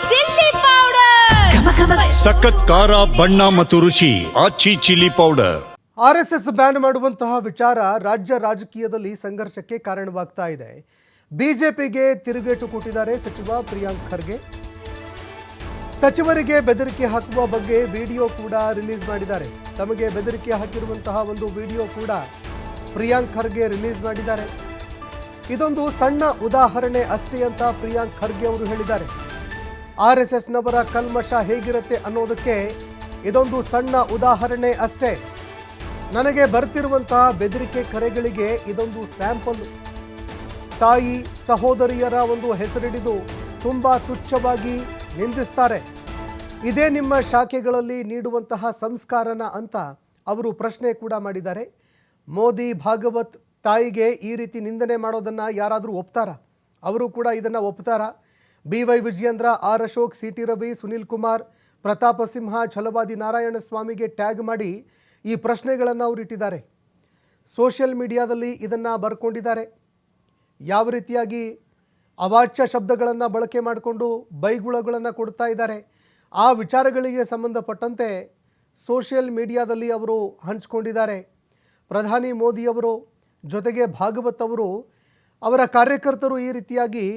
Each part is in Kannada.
ಚಿಲ್ಲಿ ಪೌಡರ್, ಸಖತ್ ಖಾರ ಬಣ್ಣ ಮತ್ತು ರುಚಿ ಆಚಿ ಚಿಲ್ಲಿ ಪೌಡರ್. ಆರ್ಎಸ್ಎಸ್ ಬ್ಯಾನ್ ಮಾಡುವಂತಹ ವಿಚಾರ ರಾಜ್ಯ ರಾಜಕೀಯದಲ್ಲಿ ಸಂಘರ್ಷಕ್ಕೆ ಕಾರಣವಾಗ್ತಾ ಇದೆ. ಬಿಜೆಪಿಗೆ ತಿರುಗೇಟು ಕೊಟ್ಟಿದ್ದಾರೆ ಸಚಿವ ಪ್ರಿಯಾಂಕ್ ಖರ್ಗೆ. ಸಚಿವರಿಗೆ ಬೆದರಿಕೆ ಹಾಕುವ ಬಗ್ಗೆ ವಿಡಿಯೋ ಕೂಡ ರಿಲೀಸ್ ಮಾಡಿದ್ದಾರೆ. ತಮಗೆ ಬೆದರಿಕೆ ಹಾಕಿರುವಂತಹ ಒಂದು ವಿಡಿಯೋ ಕೂಡ ಪ್ರಿಯಾಂಕ್ ಖರ್ಗೆ ರಿಲೀಸ್ ಮಾಡಿದ್ದಾರೆ. ಇದೊಂದು ಸಣ್ಣ ಉದಾಹರಣೆ ಅಷ್ಟೇ ಅಂತ ಪ್ರಿಯಾಂಕ್ ಖರ್ಗೆ ಅವರು ಹೇಳಿದ್ದಾರೆ. ಆರ್ಎಸ್ಎಸ್ನವರ ಕಲ್ಮಶ ಹೇಗಿರುತ್ತೆ ಅನ್ನೋದಕ್ಕೆ ಇದೊಂದು ಸಣ್ಣ ಉದಾಹರಣೆ ಅಷ್ಟೇ. ನನಗೆ ಬರ್ತಿರುವಂತಹ ಬೆದರಿಕೆ ಕರೆಗಳಿಗೆ ಇದೊಂದು ಸ್ಯಾಂಪಲ್. ತಾಯಿ ಸಹೋದರಿಯರ ಒಂದು ಹೆಸರಿಡಿದು ತುಂಬಾ ತುಚ್ಛವಾಗಿ ನಿಂದಿಸ್ತಾರೆ. ಇದೇ ನಿಮ್ಮ ಶಾಖೆಗಳಲ್ಲಿ ನೀಡುವಂತಹ ಸಂಸ್ಕಾರನ ಅಂತ ಅವರು ಪ್ರಶ್ನೆ ಕೂಡ ಮಾಡಿದ್ದಾರೆ. ಮೋದಿ ಭಾಗವತ್ ತಾಯಿಗೆ ಈ ರೀತಿ ನಿಂದನೆ ಮಾಡೋದನ್ನು ಯಾರಾದರೂ ಒಪ್ತಾರಾ? ಅವರು ಕೂಡ ಇದನ್ನು ಒಪ್ತಾರಾ? BY Vijayendra, R Ashok, CT Ravi, Sunil Kumar, Pratap Simha, Chalavadi Narayana ಸ್ವಾಮಿಗೆ ಟ್ಯಾಗ್ ಮಾಡಿ ಈ ಪ್ರಶ್ನೆಗಳನ್ನು ಅವರು ಇಟ್ಟಿದ್ದಾರೆ. ಸೋಷಿಯಲ್ ಮೀಡಿಯಾದಲ್ಲಿ ಇದನ್ನು ಬರ್ಕೊಂಡಿದ್ದಾರೆ. ಯಾವ ರೀತಿಯಾಗಿ ಅವಾಚ್ಯ ಶಬ್ದಗಳನ್ನು ಬಳಕೆ ಮಾಡಿಕೊಂಡು ಬೈಗುಳಗಳನ್ನು ಕೊಡ್ತಾ ಇದ್ದಾರೆ, ಆ ವಿಚಾರಗಳಿಗೆ ಸಂಬಂಧಪಟ್ಟಂತೆ ಸೋಷಿಯಲ್ ಮೀಡಿಯಾದಲ್ಲಿ ಅವರು ಹಂಚಿಕೊಂಡಿದ್ದಾರೆ. ಪ್ರಧಾನಿ ಮೋದಿಯವರು ಜೊತೆಗೆ ಭಾಗವತ್ ಅವರು ಅವರ ಕಾರ್ಯಕರ್ತರು ಈ ರೀತಿಯಾಗಿ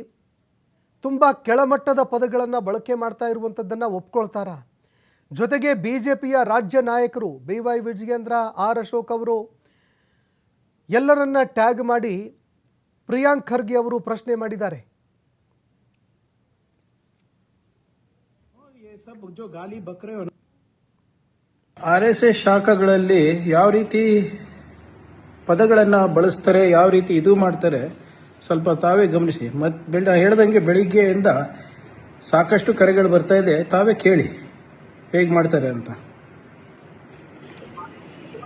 ತುಂಬ ಕೆಳಮಟ್ಟದ ಪದಗಳನ್ನು ಬಳಕೆ ಮಾಡ್ತಾ ಇರುವಂಥದ್ದನ್ನು ಒಪ್ಕೊಳ್ತಾರಾ? ಜೊತೆಗೆ BJPಯ ರಾಜ್ಯ ನಾಯಕರು BY ವಿಜಯೇಂದ್ರ, ಆರ್ ಅಶೋಕ್ ಅವರು ಎಲ್ಲರನ್ನ ಟ್ಯಾಗ್ ಮಾಡಿ ಪ್ರಿಯಾಂಕ್ ಖರ್ಗೆ ಅವರು ಪ್ರಶ್ನೆ ಮಾಡಿದ್ದಾರೆ. RSS ಶಾಖೆಗಳಲ್ಲಿ ಯಾವ ರೀತಿ ಪದಗಳನ್ನು ಬಳಸ್ತಾರೆ, ಯಾವ ರೀತಿ ಇದು ಮಾಡ್ತಾರೆ, ಸ್ವಲ್ಪ ತಾವೇ ಗಮನಿಸಿ. ಮತ್ತೆ ಹೇಳ್ದಂಗೆ ಬೆಳಿಗ್ಗೆಯಿಂದ ಸಾಕಷ್ಟು ಕರೆಗಳು ಬರ್ತಾ ಇದೆ, ತಾವೇ ಕೇಳಿ ಹೇಗೆ ಮಾಡ್ತಾರೆ ಅಂತ.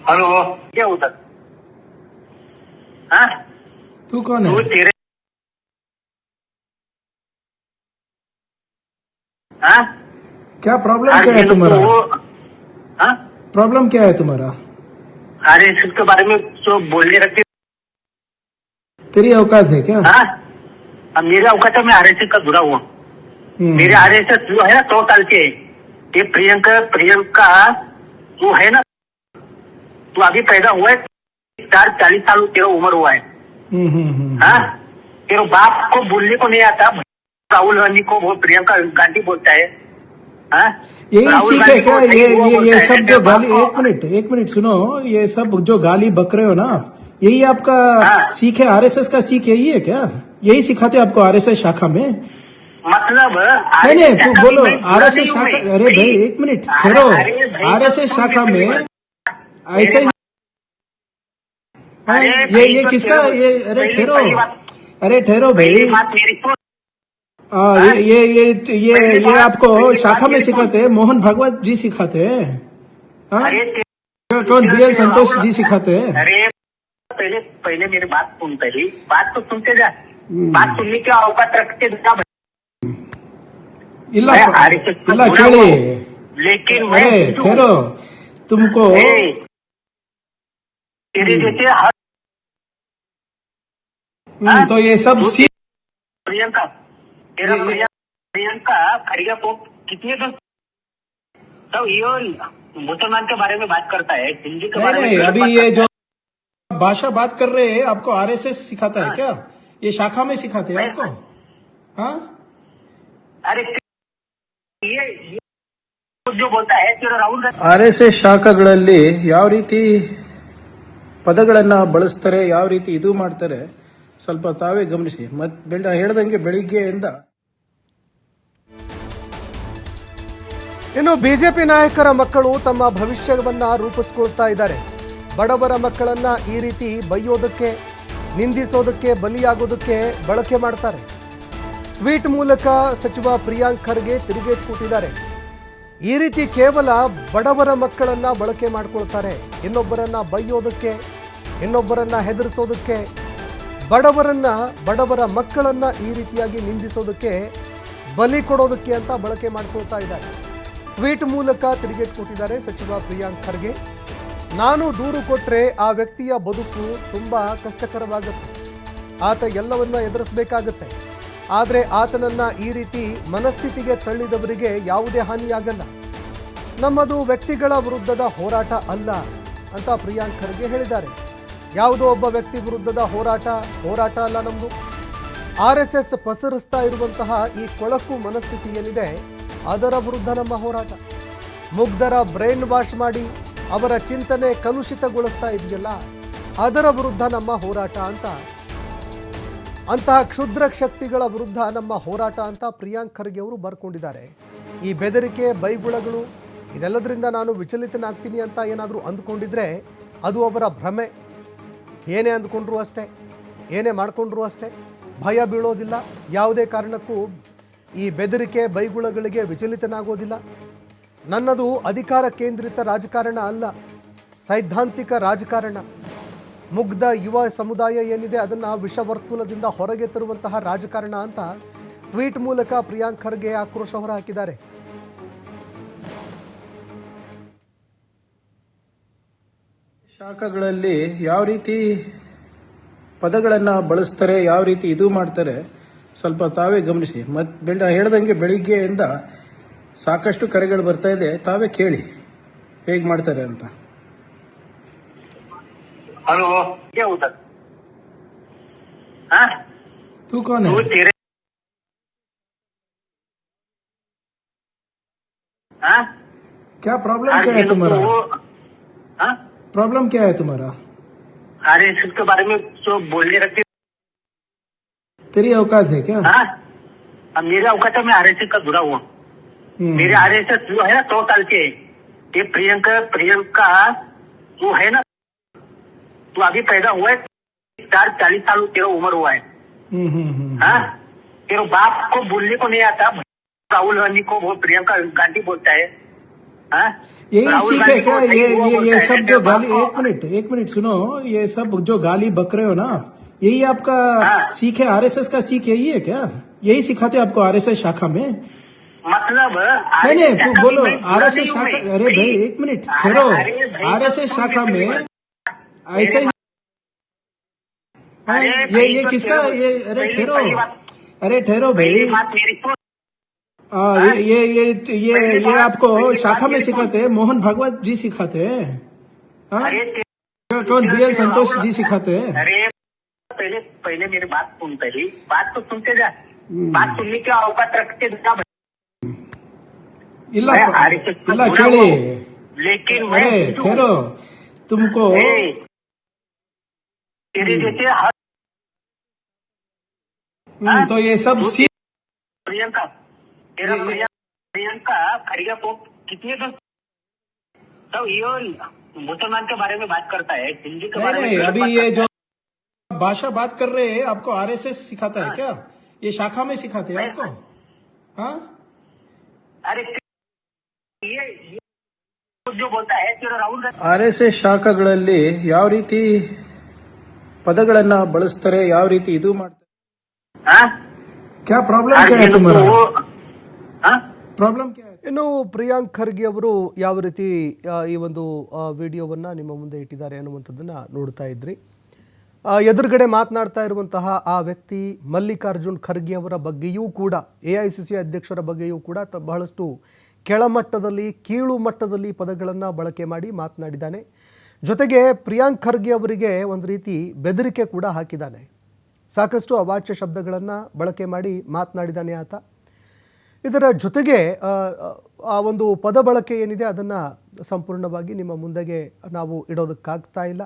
हेलो, क्या होता? हाँ? तू कौन है? हाँ? क्या प्रॉब्लम क्या है तुम्हारा? हाँ? प्रॉब्लम क्या है तुम्हारा? अरे इसके बारे में तो बोलने रखते. तेरी औकात है क्या? हाँ? अब मेरे औकात है, मैं RSS का जुड़ा हुआ. मेरे RSS जो है ना 100 साल के. ये प्रियंका जो है ना, तू अभी पैदा हुआ है, 40 साल तेरा उम्र हुआ है. हाँ? तेरे बाप को बोलने को नहीं आता. राहुल गांधी को वो प्रियंका गांधी बोलता है. हाँ? यही सीख है क्या? ये सब जो गाली, एक मिनट सुनो, ये सब जो गाली बक रहे हो ना, यही आपका सीख है? RSS का सीख यही है क्या? यही सिखाते आपको RSS शाखा में? मतलब नहीं बोलो RSS शाखा. अरे भाई एक मिनट ठहरो. RSS शाखा में ऐसे ये किसका ये? अरे ठहरो भाई. ये आपको शाखा में सिखाते हैं? मोहन भागवत जी सिखाते हैं? कौन? BL संतोष जी सिखाते हैं? अरे पहले मेरी बात सुन. पहले बात तो सुनते जा. बात सुनने की औकात रखते जा. ಇಲ್ಲ ಕೇಳಿ. लेकिन ठहरो. तुमको तेरे जैसे तो ये सब सीख. प्रियंका खरीदा को कितने तो सब ये मुसलमान के बारे में बात करता है, हिंदी के बारे में. अभी ये जो भाषा बात कर रहे हैं आपको RSS सिखाता है क्या? ये शाखा में सिखाते हैं आपको? हाँ? अरे ये जो बोलता है ರಾಹುಲ್ ಗಾಂಧಿ. RSS ಶಾಖೆಗಳಲ್ಲಿ ಯಾವ ರೀತಿ ಪದಗಳನ್ನು ಬಳಸ್ತಾರೆ, ಯಾವ ರೀತಿ ಇದು ಮಾಡ್ತಾರೆ, ಸ್ವಲ್ಪ ತಾವೇ ಗಮನಿಸಿ. ಮತ್ತೆ ಹೇಳ್ದಂಗೆ ಬೆಳಿಗ್ಗೆಯಿಂದ. ಇನ್ನು BJP ನಾಯಕರ ಮಕ್ಕಳು ತಮ್ಮ ಭವಿಷ್ಯವನ್ನ ರೂಪಿಸ್ಕೊಳ್ತಾ ಇದ್ದಾರೆ. ಬಡವರ ಮಕ್ಕಳನ್ನ ಈ ರೀತಿ ಬೈಯೋದಕ್ಕೆ, ನಿಂದಿಸೋದಕ್ಕೆ, ಬಲಿಯಾಗೋದಕ್ಕೆ ಬಳಕೆ ಮಾಡ್ತಾರೆ. ಟ್ವೀಟ್ ಮೂಲಕ ಸಚಿವ ಪ್ರಿಯಾಂಕ್ ಖರ್ಗೆ ತಿರುಗೇಟು ಕೊಟ್ಟಿದ್ದಾರೆ. ಈ ರೀತಿ ಕೇವಲ ಬಡವರ ಮಕ್ಕಳನ್ನ ಬಳಕೆ ಮಾಡ್ಕೊಳ್ತಾರೆ. ಇನ್ನೊಬ್ಬರನ್ನ ಬೈಯೋದಕ್ಕೆ, ಇನ್ನೊಬ್ಬರನ್ನ ಹೆದರಿಸೋದಕ್ಕೆ, ಬಡವರ ಮಕ್ಕಳನ್ನ ಈ ರೀತಿಯಾಗಿ ನಿಂದಿಸೋದಕ್ಕೆ, ಬಲಿ ಕೊಡೋದಕ್ಕೆ ಅಂತ ಬಳಕೆ ಮಾಡ್ಕೊಳ್ತಾ ಇದ್ದಾರೆ. ಟ್ವೀಟ್ ಮೂಲಕ ತಿರುಗೇಟು ಕೊಟ್ಟಿದ್ದಾರೆ ಸಚಿವ ಪ್ರಿಯಾಂಕ್ ಖರ್ಗೆ. ನಾನು ದೂರು ಕೊಟ್ಟರೆ ಆ ವ್ಯಕ್ತಿಯ ಬದುಕು ತುಂಬ ಕಷ್ಟಕರವಾಗುತ್ತೆ. ಆತ ಎಲ್ಲವನ್ನ ಎದುರಿಸಬೇಕಾಗುತ್ತೆ. ಆದರೆ ಆತನನ್ನ ಈ ರೀತಿ ಮನಸ್ಥಿತಿಗೆ ತಳ್ಳಿದವರಿಗೆ ಯಾವುದೇ ಹಾನಿಯಾಗಲ್ಲ. ನಮ್ಮದು ವ್ಯಕ್ತಿಗಳ ವಿರುದ್ಧದ ಹೋರಾಟ ಅಲ್ಲ ಅಂತ ಪ್ರಿಯಾಂಕ್ ಖರ್ಗೆ ಹೇಳಿದ್ದಾರೆ. ಯಾವುದೋ ಒಬ್ಬ ವ್ಯಕ್ತಿ ವಿರುದ್ಧದ ಹೋರಾಟ ಅಲ್ಲ ನಮ್ಮದು. RSS ಪಸರಿಸ್ತಾ ಇರುವಂತಹ ಈ ಕೊಳಕು ಮನಸ್ಥಿತಿ ಏನಿದೆ ಅದರ ವಿರುದ್ಧ ನಮ್ಮ ಹೋರಾಟ. ಮುಗ್ಧರ ಬ್ರೈನ್ ವಾಶ್ ಮಾಡಿ ಅವರ ಚಿಂತನೆ ಕಲುಷಿತಗೊಳಿಸ್ತಾ ಇದೆಯಲ್ಲ ಅದರ ವಿರುದ್ಧ ನಮ್ಮ ಹೋರಾಟ ಅಂತ, ಅಂತಹ ಕ್ಷುದ್ರ ಶಕ್ತಿಗಳ ವಿರುದ್ಧ ನಮ್ಮ ಹೋರಾಟ ಅಂತ ಪ್ರಿಯಾಂಕ್ ಖರ್ಗೆ ಅವರು ಬರ್ಕೊಂಡಿದ್ದಾರೆ. ಈ ಬೆದರಿಕೆ ಬೈಗುಳಗಳು ಇದೆಲ್ಲದರಿಂದ ನಾನು ವಿಚಲಿತನಾಗ್ತೀನಿ ಅಂತ ಏನಾದರೂ ಅಂದ್ಕೊಂಡಿದ್ರೆ ಅದು ಅವರ ಭ್ರಮೆ. ಏನೇ ಅಂದ್ಕೊಂಡ್ರು ಅಷ್ಟೇ, ಏನೇ ಮಾಡಿಕೊಂಡ್ರು ಅಷ್ಟೇ, ಭಯ ಬೀಳೋದಿಲ್ಲ. ಯಾವುದೇ ಕಾರಣಕ್ಕೂ ಈ ಬೆದರಿಕೆ ಬೈಗುಳಗಳಿಗೆ ವಿಚಲಿತನಾಗೋದಿಲ್ಲ. ನನ್ನದು ಅಧಿಕಾರ ಕೇಂದ್ರಿತ ರಾಜಕಾರಣ ಅಲ್ಲ, ಸೈದ್ಧಾಂತಿಕ ರಾಜಕಾರಣ. ಮುಗ್ಧ ಯುವ ಸಮುದಾಯ ಏನಿದೆ ಅದನ್ನು ವಿಷವರ್ತುಲದಿಂದ ಹೊರಗೆ ತರುವಂತಹ ರಾಜಕಾರಣ ಅಂತ ಟ್ವೀಟ್ ಮೂಲಕ ಪ್ರಿಯಾಂಕ್ ಖರ್ಗೆ ಆಕ್ರೋಶ ಹೊರಹಾಕಿದ್ದಾರೆ. ಶಾಖಗಳಲ್ಲಿ ಯಾವ ರೀತಿ ಪದಗಳನ್ನು ಬಳಸ್ತಾರೆ, ಯಾವ ರೀತಿ ಇದು ಮಾಡ್ತಾರೆ ಸ್ವಲ್ಪ ತಾವೇ ಗಮನಿಸಿ. ಮತ್ತೆ ಹೇಳ್ದಂಗೆ ಬೆಳಿಗ್ಗೆಯಿಂದ ಸಾಕಷ್ಟು ಕರೆಗಳು ಬರ್ತಾ ಇದೆ, ತಾವೇ ಕೇಳಿ ಹೇಗೆ ಮಾಡ್ತಾರೆ ಅಂತ. हेलो, क्या होता? हाँ? तू कौन है? तू तेरे हाँ? क्या प्रॉब्लम क्या है तुम्हारा? हाँ? प्रॉब्लम क्या है तुम्हारा? अरे इसके बारे में जो बोलने रखते तेरी औकात है क्या? हाँ? अब मेरे औकात है, मैं RSS का जुड़ा हुआ. मेरे RSS जो है ना 100 साल के, ये प्रियंका जो है ना, तू अभी पैदा हुआ है, 40 साल तेरा उम्र हुआ है. हाँ? तेरे बाप को बोलने को नहीं आता. राहुल गांधी को वो प्रियंका गांधी बोलता है. हाँ? यही सीख है क्या? ये सब जो गाली, एक मिनट सुनो, ये सब जो गाली बक रहे हो ना, यही आपका सीख है? RSS का सीख यही है क्या? यही सिखाते आपको RSS शाखा में? मतलब नहीं बोलो RSS शाखा. अरे भाई एक मिनट ठहरो, RSS शाखा में ऐसे ही ये किसका ये? अरे ठहरो भाई. ये आपको शाखा में सिखाते हैं? मोहन भागवत जी सिखाते हैं? कौन? BL संतोष जी सिखाते हैं? अरे पहले मेरी बात सुन, पहले बात तो सुनते जा. बात सुनने की औकात रखते जा. ಇಲ್ಲ ಕೇಳಿ. लेकिन अरे ठहरो, तुमको तेरे जैसे तो ये सब प्रियंका खरीदा को कितने तो ये मुसलमान के बारे में बात करता है, हिंदी के बारे में. अभी ये जो भाषा बात कर रहे हैं आपको RSS सिखाता है क्या? ये शाखा में सिखाते हैं आपको? हाँ? अरे ये जो बोलता है ರಾಹುಲ್ ಗಾಂಧಿ. RSS ಶಾಖಗಳಲ್ಲಿ ಯಾವ ರೀತಿ ಪದಗಳನ್ನ ಬಳಸ್ತಾರೆ, ಯಾವ ರೀತಿ ಇದು ಮಾಡ್ತಾರೆ. ಕ್ಯಾ ಪ್ರಾಬ್ಲಮ್ ಕ್ಯಾ ಹೈ ತುಮಾರಾ? ಪ್ರಾಬ್ಲಮ್ ಕ್ಯಾ ಹೈ? ಇನ್ನು ಪ್ರಿಯಾಂಕ್ ಖರ್ಗೆ ಅವರು ಯಾವ ರೀತಿ ಈ ಒಂದು ವಿಡಿಯೋವನ್ನು ನಿಮ್ಮ ಮುಂದೆ ಇಟ್ಟಿದ್ದಾರೆ ಅನ್ನುವಂಥದ್ದನ್ನು ನೋಡ್ತಾ ಇದ್ರಿ. ಎದುರುಗಡೆ ಮಾತನಾಡ್ತಾ ಇರುವಂತಹ ಆ ವ್ಯಕ್ತಿ ಮಲ್ಲಿಕಾರ್ಜುನ್ ಖರ್ಗೆ ಅವರ ಬಗ್ಗೆಯೂ ಕೂಡ, AICC ಅಧ್ಯಕ್ಷರ ಬಗ್ಗೆಯೂ ಕೂಡ ಬಹಳಷ್ಟು ಕೆಳಮಟ್ಟದಲ್ಲಿ, ಕೀಳು ಮಟ್ಟದಲ್ಲಿ ಪದಗಳನ್ನು ಬಳಕೆ ಮಾಡಿ ಮಾತನಾಡಿದ್ದಾನೆ. ಜೊತೆಗೆ ಪ್ರಿಯಾಂಕ್ ಖರ್ಗೆ ಅವರಿಗೆ ಒಂದು ರೀತಿ ಬೆದರಿಕೆ ಕೂಡ ಹಾಕಿದ್ದಾನೆ. ಸಾಕಷ್ಟು ಅವಾಚ್ಯ ಶಬ್ದಗಳನ್ನು ಬಳಕೆ ಮಾಡಿ ಮಾತನಾಡಿದ್ದಾನೆ ಆತ. ಇದರ ಜೊತೆಗೆ ಆ ಒಂದು ಪದ ಬಳಕೆ ಏನಿದೆ ಅದನ್ನು ಸಂಪೂರ್ಣವಾಗಿ ನಿಮ್ಮ ಮುಂದೆಗೆ ನಾವು ಇಡೋದಕ್ಕಾಗ್ತಾ ಇಲ್ಲ.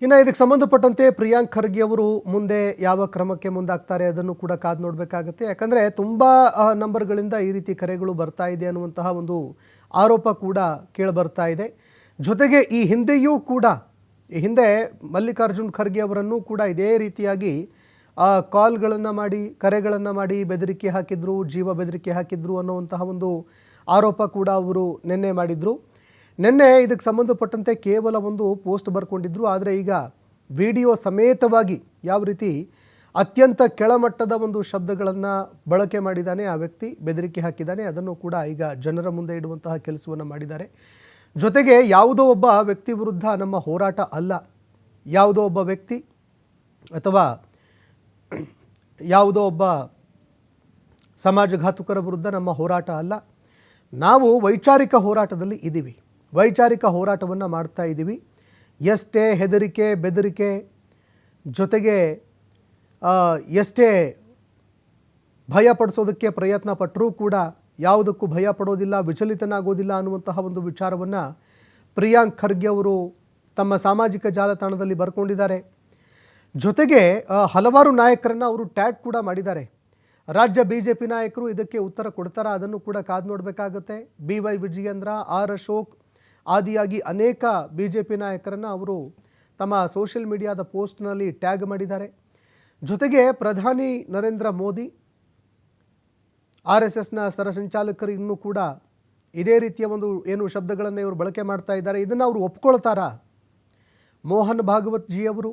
ಇನ್ನು ಇದಕ್ಕೆ ಸಂಬಂಧಪಟ್ಟಂತೆ ಪ್ರಿಯಾಂಕ್ ಖರ್ಗೆ ಅವರು ಮುಂದೆ ಯಾವ ಕ್ರಮಕ್ಕೆ ಮುಂದಾಗ್ತಾರೆ ಅದನ್ನು ಕೂಡ ಕಾದು ನೋಡಬೇಕಾಗುತ್ತೆ. ಯಾಕಂದರೆ ತುಂಬ ನಂಬರ್ಗಳಿಂದ ಈ ರೀತಿ ಕರೆಗಳು ಬರ್ತಾ ಇದೆ ಅನ್ನುವಂತಹ ಒಂದು ಆರೋಪ ಕೂಡ ಕೇಳಿಬರ್ತಾ ಇದೆ. ಜೊತೆಗೆ ಈ ಹಿಂದೆ ಮಲ್ಲಿಕಾರ್ಜುನ್ ಖರ್ಗೆ ಅವರನ್ನು ಕೂಡ ಇದೇ ರೀತಿಯಾಗಿ ಕಾಲ್ಗಳನ್ನು ಮಾಡಿ, ಕರೆಗಳನ್ನು ಮಾಡಿ ಬೆದರಿಕೆ ಹಾಕಿದ್ರು, ಜೀವ ಬೆದರಿಕೆ ಹಾಕಿದ್ರು ಅನ್ನುವಂತಹ ಒಂದು ಆರೋಪ ಕೂಡ ಅವರು ನಿನ್ನೆ ಮಾಡಿದರು. ನಿನ್ನೆ ಇದಕ್ಕೆ ಸಂಬಂಧಪಟ್ಟಂತೆ ಕೇವಲ ಒಂದು ಪೋಸ್ಟ್ ಬರ್ಕೊಂಡಿದ್ರು. ಆದರೆ ಈಗ ವಿಡಿಯೋ ಸಮೇತವಾಗಿ ಯಾವ ರೀತಿ ಅತ್ಯಂತ ಕೆಳಮಟ್ಟದ ಒಂದು ಶಬ್ದಗಳನ್ನು ಬಳಕೆ ಮಾಡಿದ್ದಾನೆ ಆ ವ್ಯಕ್ತಿ, ಬೆದರಿಕೆ ಹಾಕಿದ್ದಾನೆ, ಅದನ್ನು ಕೂಡ ಈಗ ಜನರ ಮುಂದೆ ಇಡುವಂತಹ ಕೆಲಸವನ್ನು ಮಾಡಿದ್ದಾರೆ. ಜೊತೆಗೆ ಯಾವುದೋ ಒಬ್ಬ ವ್ಯಕ್ತಿ ವಿರುದ್ಧ ನಮ್ಮ ಹೋರಾಟ ಅಲ್ಲ, ಯಾವುದೋ ಒಬ್ಬ ವ್ಯಕ್ತಿ ಅಥವಾ ಯಾವುದೋ ಒಬ್ಬ ಸಮಾಜಘಾತುಕರ ವಿರುದ್ಧ ನಮ್ಮ ಹೋರಾಟ ಅಲ್ಲ. ನಾವು ವೈಚಾರಿಕ ಹೋರಾಟದಲ್ಲಿ ಇದ್ದೀವಿ. ವೈಚಾರಿಕ ಹೋರಾಟವನ್ನು ಮಾಡ್ತಾ ಇದ್ದೀವಿ. ಎಷ್ಟೇ ಹೆದರಿಕೆ ಬೆದರಿಕೆ ಜೊತೆಗೆ ಎಷ್ಟೇ ಭಯ ಪಡಿಸೋದಕ್ಕೆ ಪ್ರಯತ್ನ ಪಟ್ಟರೂ ಕೂಡ ಯಾವುದಕ್ಕೂ ಭಯ ಪಡೋದಿಲ್ಲ, ವಿಚಲಿತನಾಗೋದಿಲ್ಲ ಅನ್ನುವಂತಹ ಒಂದು ವಿಚಾರವನ್ನು ಪ್ರಿಯಾಂಕ್ ಖರ್ಗೆ ಅವರು ತಮ್ಮ ಸಾಮಾಜಿಕ ಜಾಲತಾಣದಲ್ಲಿ ಬರ್ಕೊಂಡಿದ್ದಾರೆ. ಜೊತೆಗೆ ಹಲವಾರು ನಾಯಕರನ್ನು ಅವರು ಟ್ಯಾಗ್ ಕೂಡ ಮಾಡಿದ್ದಾರೆ. ರಾಜ್ಯ BJP ನಾಯಕರು ಇದಕ್ಕೆ ಉತ್ತರ ಕೊಡ್ತಾರಾ ಅದನ್ನು ಕೂಡ ಕಾದು ನೋಡಬೇಕಾಗುತ್ತೆ. BY ವಿಜಯೇಂದ್ರ, R ಅಶೋಕ್ ಆದಿಯಾಗಿ ಅನೇಕ BJP ನಾಯಕರನ್ನು ಅವರು ತಮ್ಮ ಸೋಷಿಯಲ್ ಮೀಡಿಯಾದ ಪೋಸ್ಟ್ನಲ್ಲಿ ಟ್ಯಾಗ್ ಮಾಡಿದ್ದಾರೆ. ಜೊತೆಗೆ ಪ್ರಧಾನಿ ನರೇಂದ್ರ ಮೋದಿ, RSSನ ಸರಸಂಚಾಲಕರಿಗೂ ಕೂಡ ಇದೇ ರೀತಿಯ ಒಂದು ಏನು ಶಬ್ದಗಳನ್ನು ಇವರು ಬಳಕೆ ಮಾಡ್ತಾ ಇದ್ದಾರೆ. ಇದನ್ನು ಅವರು ಒಪ್ಕೊಳ್ತಾರಾ? ಮೋಹನ್ ಭಾಗವತ್ ಜಿ ಅವರು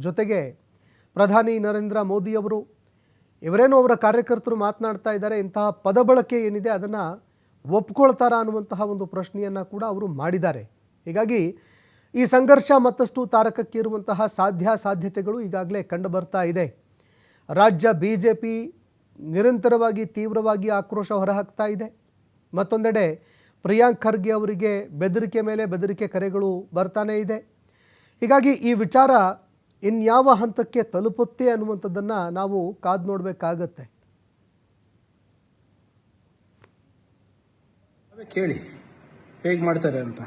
ಜೊತೆಗೆ ಪ್ರಧಾನಿ ನರೇಂದ್ರ ಮೋದಿಯವರು ಇವರೇನೋ ಅವರ ಕಾರ್ಯಕರ್ತರು ಮಾತನಾಡ್ತಾ ಇದ್ದಾರೆ, ಇಂತಹ ಪದ ಬಳಕೆ ಏನಿದೆ ಅದನ್ನು ಒಪ್ಕೊಳ್ತಾರಾ ಅನ್ನುವಂತಹ ಒಂದು ಪ್ರಶ್ನೆಯನ್ನು ಕೂಡ ಅವರು ಮಾಡಿದ್ದಾರೆ. ಹೀಗಾಗಿ ಈ ಸಂಘರ್ಷ ಮತ್ತಷ್ಟು ತಾರಕಕ್ಕೇರುವಂತಹ ಸಾಧ್ಯತೆಗಳು ಈಗಾಗಲೇ ಕಂಡು ಬರ್ತಾ ಇದೆ. ರಾಜ್ಯ BJP ನಿರಂತರವಾಗಿ ತೀವ್ರವಾಗಿ ಆಕ್ರೋಶ ಹೊರಹಾಕ್ತಾ ಇದೆ. ಮತ್ತೊಂದೆಡೆ ಪ್ರಿಯಾಂಕ್ ಖರ್ಗೆ ಅವರಿಗೆ ಬೆದರಿಕೆ ಮೇಲೆ ಬೆದರಿಕೆ ಕರೆಗಳು ಬರ್ತಾನೇ ಇದೆ. ಹೀಗಾಗಿ ಈ ವಿಚಾರ ಇನ್ಯಾವ ಹಂತಕ್ಕೆ ತಲುಪುತ್ತೆ ಅನ್ನುವಂಥದ್ದನ್ನು ನಾವು ಕಾದು ನೋಡಬೇಕಾಗತ್ತೆ. ಕೇಳಿ ಹೇಗೆ ಮಾಡ್ತಾರೆ ಅಂತ.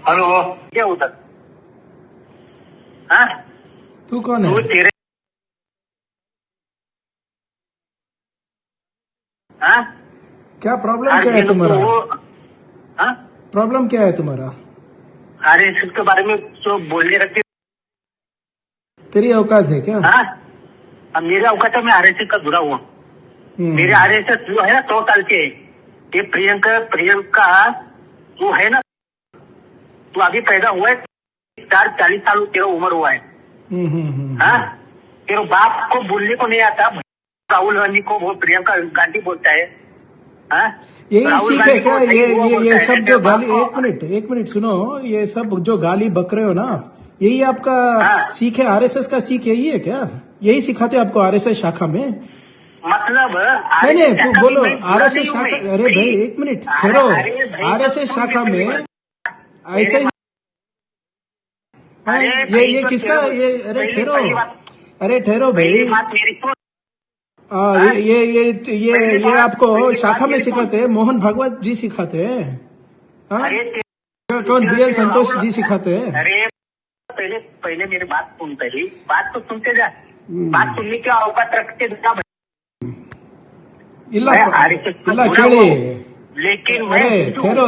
हेलो, क्या होता? हाँ? तू कौन है? तू तेरे हाँ? क्या प्रॉब्लम क्या है तुम्हारा? हाँ? प्रॉब्लम क्या है तुम्हारा? अरे इसके बारे में तो बोलने रखते तेरी औकात है क्या? हाँ? अब मेरे औकात है, मैं RSS का जुड़ा हुआ. मेरे RSS जो है ना 100 साल के. ये प्रियंका जो है ना, तू अभी पैदा हुआ है 40 साल तेरा उम्र हुआ है. हाँ? तेरे बाप को बोलने को नहीं आता. राहुल गांधी को वो प्रियंका गांधी बोलता है. हाँ? यही राहुल सीख है गांधी को क्या? सही वो बोलता ये है. सब जो गाली, एक मिनट सुनो, ये सब जो गाली बक रहे हो ना, यही आपका हाँ। सीख है? RSS का सीख यही है क्या? यही सिखाते आपको RSS शाखा में? मतलब नहीं बोलो RSS शाखा. शाखा. अरे भाई एक मिनट ठहरो. RSS शाखा में ऐसे ही ये किसका ये? अरे ठहरो भाई. ये आपको शाखा में सिखाते हैं? मोहन भागवत जी सिखाते हैं? हाँ? कौन BL संतोष जी सिखाते हैं? अरे पहले मेरी बात सुन. पहले बात तो सुनते जा. बात सुनने की औकात रखते जा. ಇಲ್ಲ ಕೇಳಿ. लेकिन मैं ठहरो.